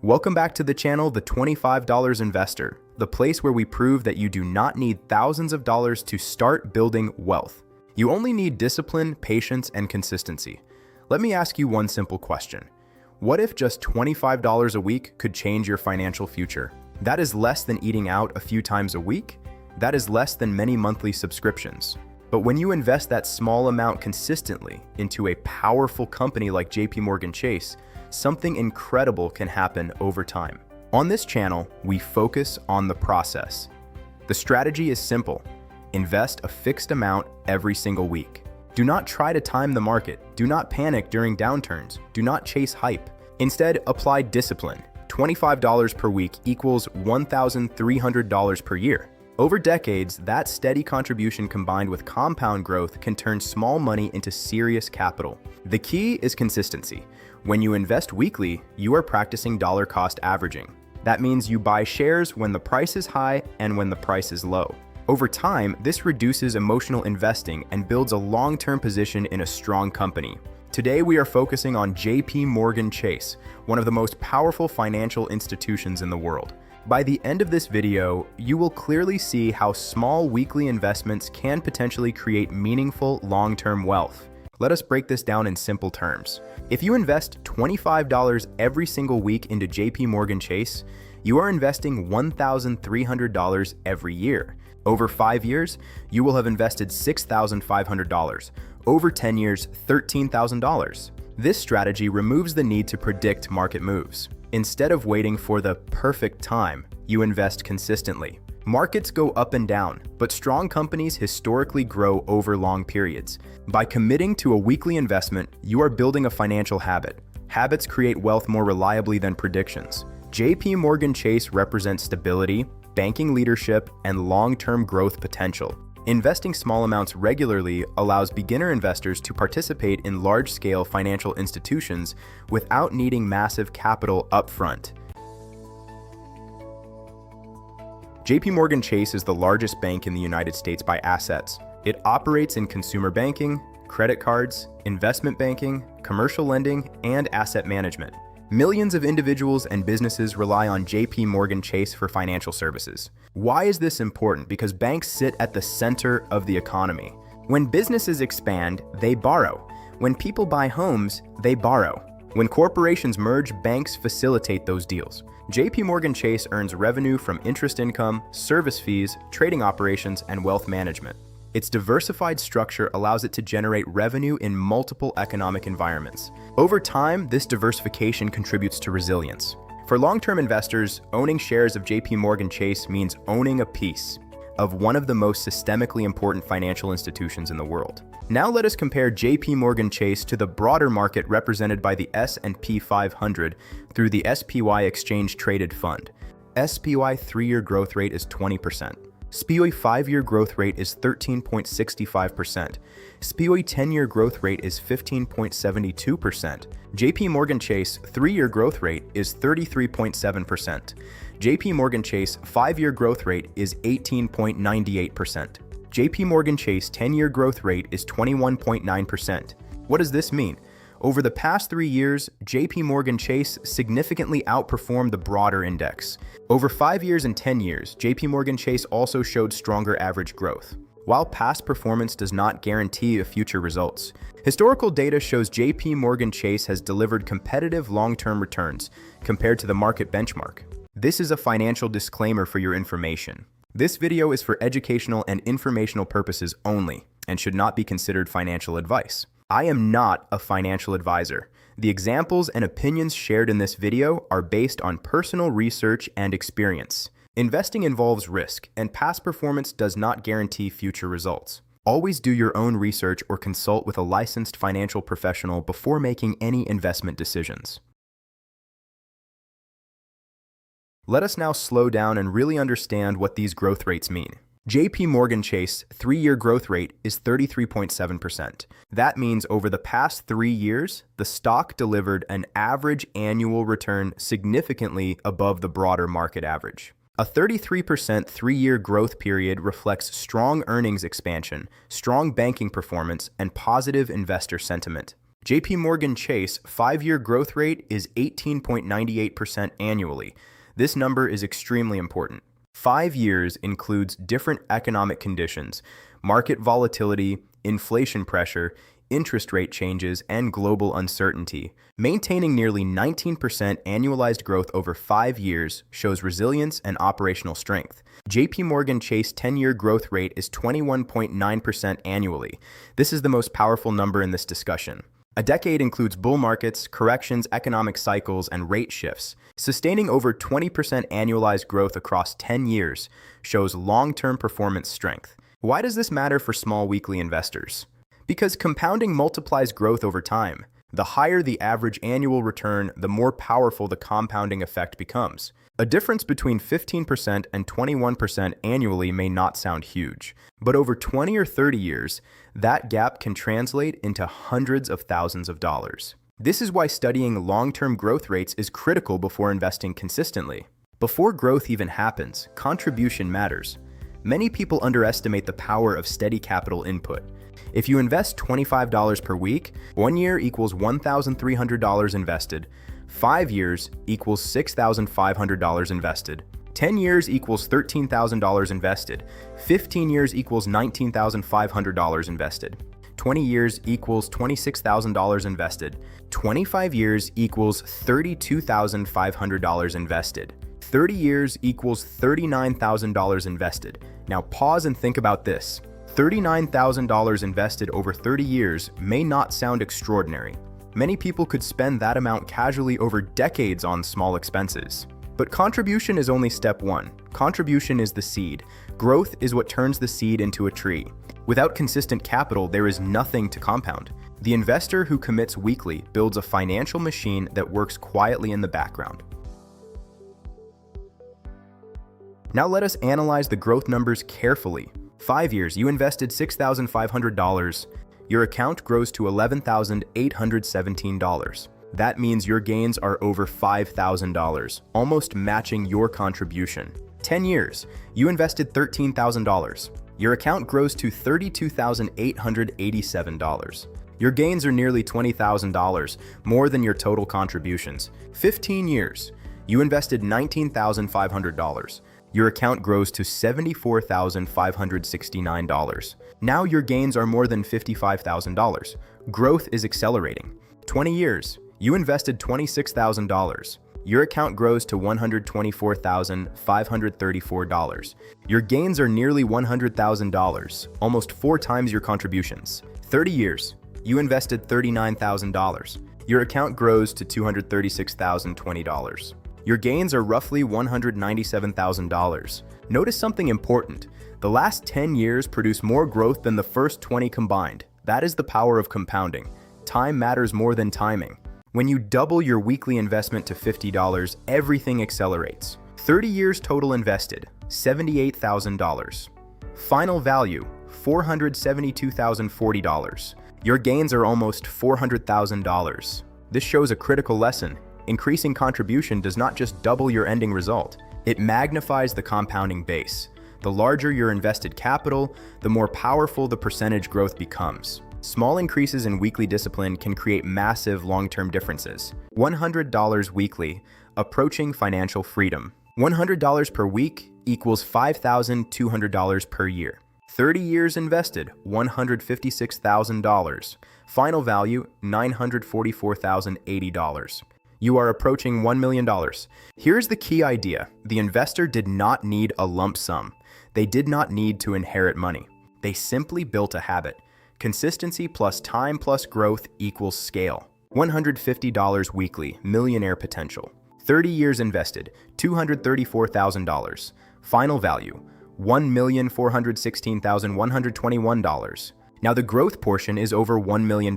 Welcome back to the channel, The $25 Investor, the place where we prove that you do not need thousands of dollars to start building wealth. You only need discipline, patience, and consistency. Let me ask you one simple question. What if just $25 a week could change your financial future? That is less than eating out a few times a week. That is less than many monthly subscriptions. But when you invest that small amount consistently into a powerful company like JPMorgan Chase, something incredible can happen over time. On this channel, we focus on the process. The strategy is simple. Invest a fixed amount every single week. Do not try to time the market. Do not panic during downturns. Do not chase hype. Instead, apply discipline. $25 per week equals $1,300 per year. Over decades, that steady contribution combined with compound growth can turn small money into serious capital. The key is consistency. When you invest weekly, you are practicing dollar cost averaging. That means you buy shares when the price is high and when the price is low. Over time, this reduces emotional investing and builds a long-term position in a strong company. Today, we are focusing on JPMorgan Chase, one of the most powerful financial institutions in the world. By the end of this video, you will clearly see how small weekly investments can potentially create meaningful long-term wealth. Let us break this down in simple terms. If you invest $25 every single week into JPMorgan Chase, you are investing $1,300 every year. Over 5 years, you will have invested $6,500. Over 10 years, $13,000. This strategy removes the need to predict market moves. Instead of waiting for the perfect time, you invest consistently. Markets go up and down, but strong companies historically grow over long periods. By committing to a weekly investment, you are building a financial habit. Habits create wealth more reliably than predictions. JPMorgan Chase represents stability, banking leadership, and long-term growth potential. Investing small amounts regularly allows beginner investors to participate in large-scale financial institutions without needing massive capital upfront. JPMorgan Chase is the largest bank in the United States by assets. It operates in consumer banking, credit cards, investment banking, commercial lending, and asset management. Millions of individuals and businesses rely on JPMorgan Chase for financial services. Why is this important? Because banks sit at the center of the economy. When businesses expand, they borrow. When people buy homes, they borrow. When corporations merge, banks facilitate those deals. JPMorgan Chase earns revenue from interest income, service fees, trading operations, and wealth management. Its diversified structure allows it to generate revenue in multiple economic environments. Over time, this diversification contributes to resilience. For long-term investors, owning shares of JPMorgan Chase means owning a piece of one of the most systemically important financial institutions in the world. Now let us compare JPMorgan Chase to the broader market represented by the S&P 500 through the SPY Exchange Traded Fund. SPY 3-year growth rate is 20%. SPY 5-year growth rate is 13.65%. SPY 10-year growth rate is 15.72%. JPMorgan Chase 3-year growth rate is 33.7%. JPMorgan Chase 5-year growth rate is 18.98%. JPMorgan Chase 10-year growth rate is 21.9%. What does this mean? Over the past 3 years, JPMorgan Chase significantly outperformed the broader index. Over 5 years and 10 years, JPMorgan Chase also showed stronger average growth. While past performance does not guarantee future results, historical data shows JPMorgan Chase has delivered competitive long-term returns compared to the market benchmark. This is a financial disclaimer for your information. This video is for educational and informational purposes only and should not be considered financial advice. I am not a financial advisor. The examples and opinions shared in this video are based on personal research and experience. Investing involves risk, and past performance does not guarantee future results. Always do your own research or consult with a licensed financial professional before making any investment decisions. Let us now slow down and really understand what these growth rates mean. JPMorgan Chase 3-year growth rate is 33.7%. That means over the past 3 years, the stock delivered an average annual return significantly above the broader market average. A 33% 3-year growth period reflects strong earnings expansion, strong banking performance, and positive investor sentiment. JPMorgan Chase 5-year growth rate is 18.98% annually. This number is extremely important. 5 years includes different economic conditions, market volatility, inflation pressure, interest rate changes, and global uncertainty. Maintaining nearly 19% annualized growth over 5 years shows resilience and operational strength. JPMorgan Chase 10-year growth rate is 21.9% annually. This is the most powerful number in this discussion. A decade includes bull markets, corrections, economic cycles, and rate shifts. Sustaining over 20% annualized growth across 10 years shows long-term performance strength. Why does this matter for small weekly investors? Because compounding multiplies growth over time. The higher the average annual return, the more powerful the compounding effect becomes. A difference between 15% and 21% annually may not sound huge, but over 20 or 30 years, that gap can translate into hundreds of thousands of dollars. This is why studying long-term growth rates is critical before investing consistently. Before growth even happens, contribution matters. Many people underestimate the power of steady capital input. If you invest $25 per week, 1 year equals $1,300 invested, 5 years equals $6,500 invested, 10 years equals $13,000 invested, 15 years equals $19,500 invested, 20 years equals $26,000 invested, 25 years equals $32,500 invested, 30 years equals $39,000 invested. Now pause and think about this. $39,000 invested over 30 years may not sound extraordinary. Many people could spend that amount casually over decades on small expenses. But contribution is only step one. Contribution is the seed. Growth is what turns the seed into a tree. Without consistent capital, there is nothing to compound. The investor who commits weekly builds a financial machine that works quietly in the background. Now let us analyze the growth numbers carefully. 5 years, you invested $6,500. Your account grows to $11,817. That means your gains are over $5,000, almost matching your contribution. 10 years, you invested $13,000. Your account grows to $32,887. Your gains are nearly $20,000, more than your total contributions. 15 years, you invested $19,500. Your account grows to $74,569. Now your gains are more than $55,000. Growth is accelerating. 20 years, you invested $26,000. Your account grows to $124,534. Your gains are nearly $100,000, almost 4 times your contributions. 30 years, you invested $39,000. Your account grows to $236,020. Your gains are roughly $197,000. Notice something important. The last 10 years produce more growth than the first 20 combined. That is the power of compounding. Time matters more than timing. When you double your weekly investment to $50, everything accelerates. 30 years total invested, $78,000. Final value, $472,040. Your gains are almost $400,000. This shows a critical lesson. Increasing contribution does not just double your ending result, it magnifies the compounding base. The larger your invested capital, the more powerful the percentage growth becomes. Small increases in weekly discipline can create massive long-term differences. $100 weekly, approaching financial freedom. $100 per week equals $5,200 per year. 30 years invested, $156,000. Final value, $944,080. You are approaching $1 million. Here's the key idea. The investor did not need a lump sum. They did not need to inherit money. They simply built a habit. Consistency plus time plus growth equals scale. $150 weekly, millionaire potential. 30 years invested, $234,000. Final value, $1,416,121. Now the growth portion is over $1 million.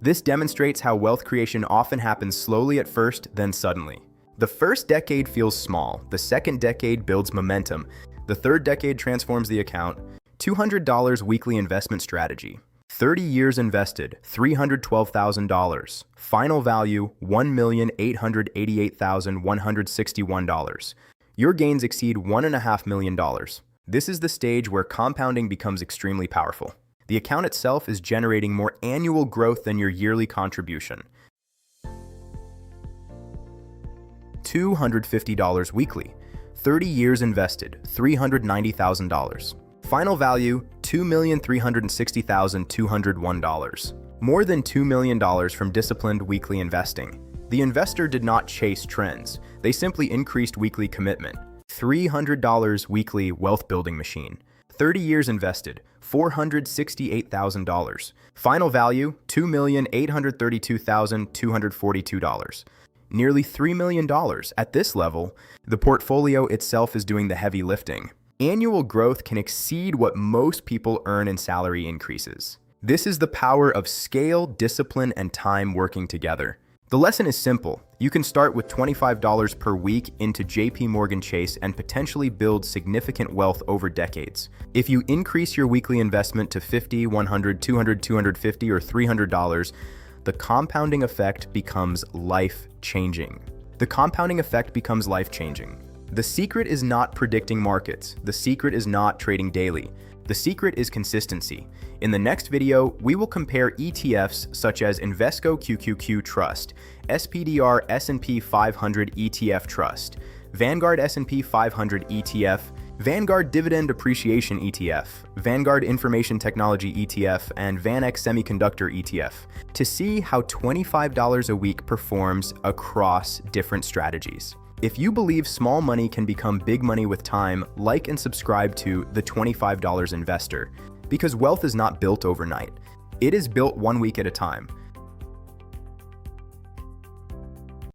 This demonstrates how wealth creation often happens slowly at first, then suddenly. The first decade feels small, the second decade builds momentum, the third decade transforms the account. $200 weekly investment strategy. 30 years invested, $312,000. Final value, $1,888,161. Your gains exceed $1.5 million. This is the stage where compounding becomes extremely powerful. The account itself is generating more annual growth than your yearly contribution. $250 weekly. 30 years invested, $390,000. Final value, $2,360,201. More than $2 million from disciplined weekly investing. The investor did not chase trends. They simply increased weekly commitment. $300 weekly wealth building machine. 30 years invested, $468,000. Final value, $2,832,242. Nearly $3 million. At this level, the portfolio itself is doing the heavy lifting. Annual growth can exceed what most people earn in salary increases. This is the power of scale, discipline, and time working together. The lesson is simple. You can start with $25 per week into JPMorgan Chase and potentially build significant wealth over decades. If you increase your weekly investment to $50, $100, $200, $250, or $300, the compounding effect becomes life-changing. The compounding effect becomes life-changing. The secret is not predicting markets. The secret is not trading daily. The secret is consistency. In the next video, we will compare ETFs such as Invesco QQQ Trust, SPDR S&P 500 ETF Trust, Vanguard S&P 500 ETF, Vanguard Dividend Appreciation ETF, Vanguard Information Technology ETF, and VanEck Semiconductor ETF to see how $25 a week performs across different strategies. If you believe small money can become big money with time, like and subscribe to The $25 Investor, because wealth is not built overnight. It is built 1 week at a time.